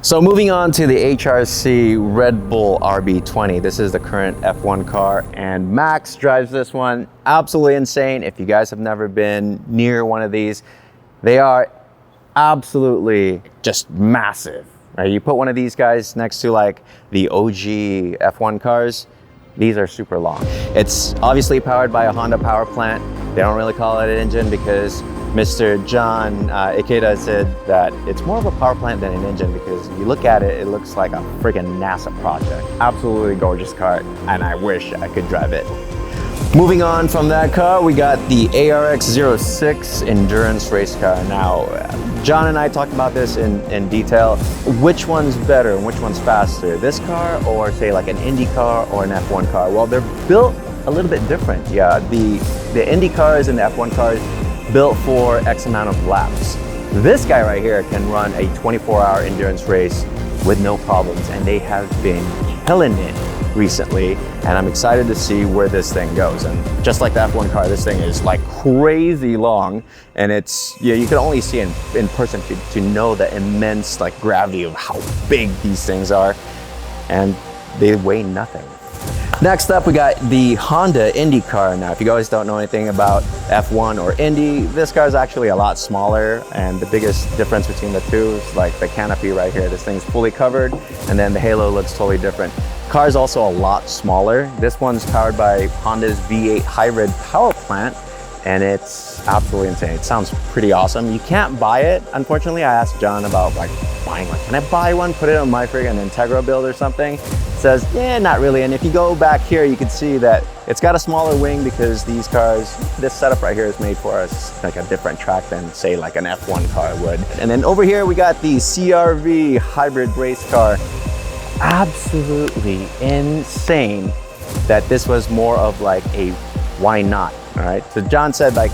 So moving on to the HRC Red Bull RB20. This is the current F1 car, and Max drives this one. Absolutely insane. If you guys have never been near one of these, they are absolutely just massive. Right? You put one of these guys next to like the OG F1 cars, these are super long. It's obviously powered by a Honda power plant. They don't really call it an engine because Mr. John Ikeda said that it's more of a power plant than an engine because you look at it, it looks like a friggin' NASA project. Absolutely gorgeous car, and I wish I could drive it. Moving on from that car, we got the ARX-06 endurance race car. Now, John and I talked about this in detail. Which one's better and which one's faster? This car or say like an Indy car or an F1 car? Well, they're built a little bit different. Yeah, the Indy cars and the F1 cars built for X amount of laps. This guy right here can run a 24-hour endurance race with no problems, and they have been killing it recently, and I'm excited to see where this thing goes. And just like the F1 car, this thing is like crazy long, and it's, you can only see in person to know the immense like gravity of how big these things are, and they weigh nothing. Next up, we got the Honda Indy car. Now, if you guys don't know anything about F1 or Indy, this car is actually a lot smaller, and the biggest difference between the two is like the canopy right here. This thing's fully covered, and then the halo looks totally different. Car is also a lot smaller. This one's powered by Honda's V8 hybrid power plant, and it's absolutely insane. It sounds pretty awesome. You can't buy it. Unfortunately, I asked John about like buying one. Can I buy one, put it on my friggin' Integra build or something? Says, yeah, not really. And if you go back here, you can see that it's got a smaller wing because these cars, this setup right here is made for us like a different track than say like an F1 car would. And then over here, we got the CRV hybrid race car. Absolutely insane that this was more of like a why not, all right? So John said like,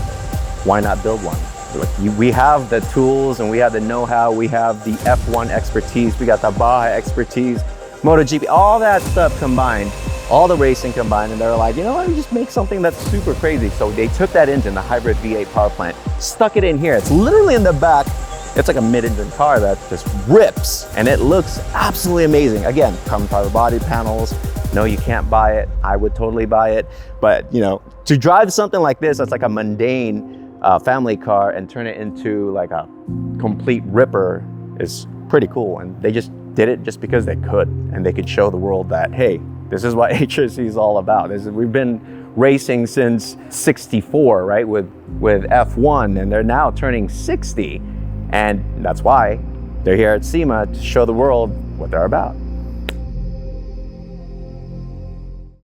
why not build one? Look, we have the tools and we have the know-how, we have the F1 expertise, we got the Baja expertise, MotoGP, all that stuff combined, all the racing combined, and they're like, you know what, just make something that's super crazy. So they took that engine, the hybrid V8 power plant, stuck it in here. It's literally in the back. It's like a mid-engine car that just rips, and it looks absolutely amazing. Again, carbon fiber body panels. No, you can't buy it. I would totally buy it. But you know, to drive something like this, that's like a mundane family car and turn it into like a complete ripper is pretty cool. And they just did it just because they could, and they could show the world that, hey, this is what HRC is all about. We've been racing since '64, right, with F1, and they're now turning 60. And that's why they're here at SEMA to show the world what they're about.